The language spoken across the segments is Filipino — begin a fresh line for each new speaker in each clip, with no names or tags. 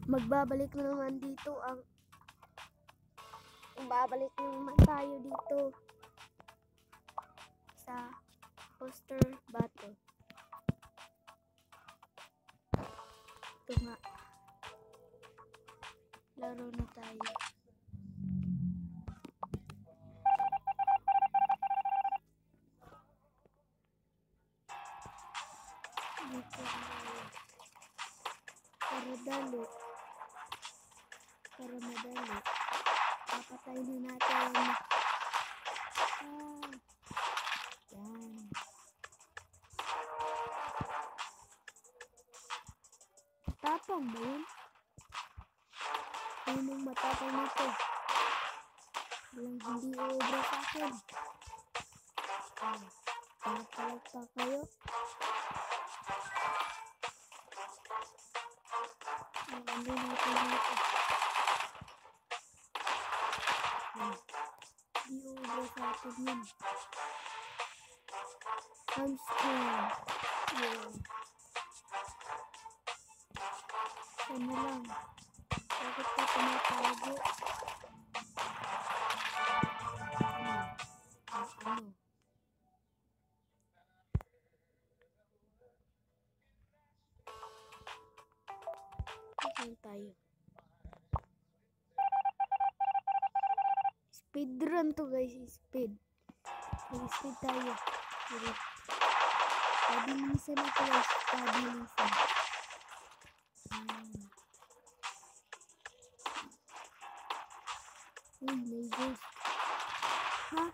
Babalik na naman tayo dito sa poster battle. Ito nga, laro na tayo. Dito para madali papatay na natin. Yan. Tapang ba yun? Sinong matapang nito? Walang hindi uubra sa akin. Papalag pa kayo. Ano natin dito? Hindi uubra sa akin yun. Hamstring. Yun. Sana lang. Bakit ka tumatago? Ano? Saan tayo? Speedrun to guys. Speed tayo. Pabilisan na to guys. Pabilisan. May ghost. Ha?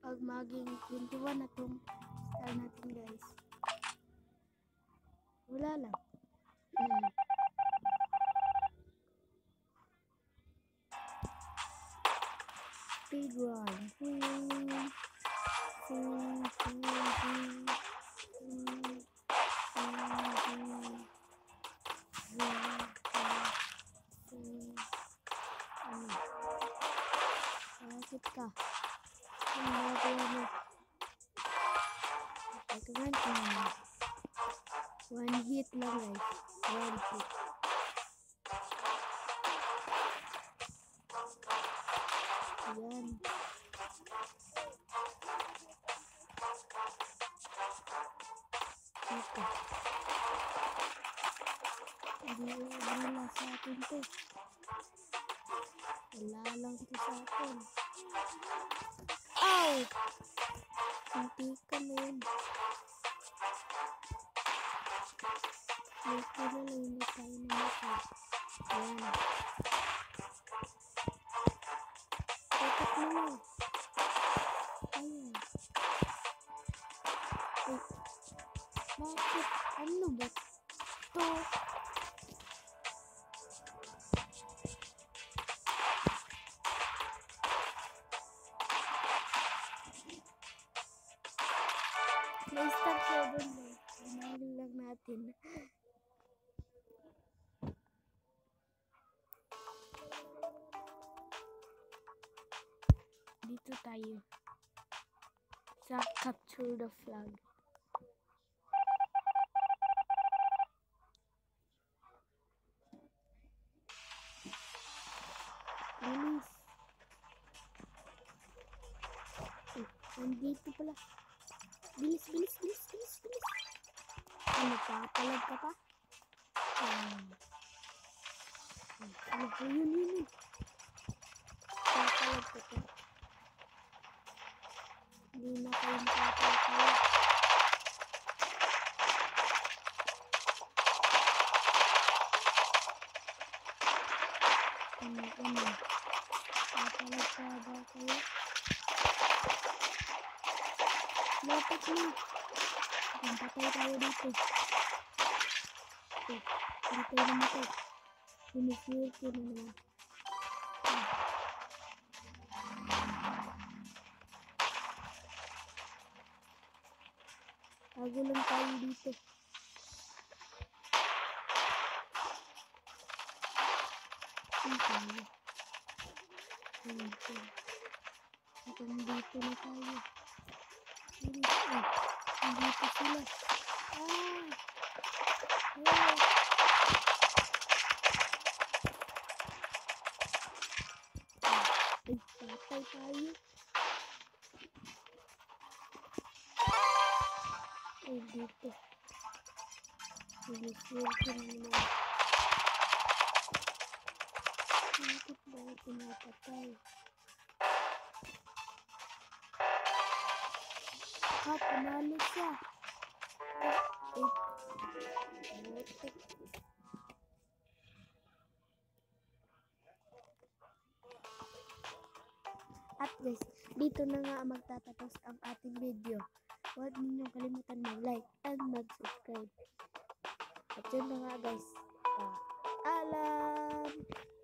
Pag maging 21 na itong style natin guys, wala lang. Speedrun. Bakit ka? One hit lang guys. One hit. Ayan. Ito. Hindi wala sa atin to. Wala lang ito sa atin. Ow! Hindi ka na yun. May kaya lang hindi tayo namatay. Ayan. Bakit naman? Ayan. Ay. Bakit? Ano ba ito? May stop 7 na. Pinahalin lang natin. Dito tayo. Sa capture the flag. Bilis. Nandito pala. Bilis. Ano pa? Palag ka pa? Yun. Papalag ka pa. Hindi na kayong papalag. ano. Napalagpada kayo. Lapit na. Patay tayo dito. Dito naman ito. Sinisir ko na naman. Tago lang tayo dito. Tayo. Hanggang dito na tayo. Dito sila. Patay tayo. Dito. Sinisir ko na naman. Bakit ba pinapatay? Panalo siya. At guys, dito na nga magtatapos ang ating video. Huwag ninyong kalimutan mag-like and mag-subscribe. At yun na nga guys. Paalam!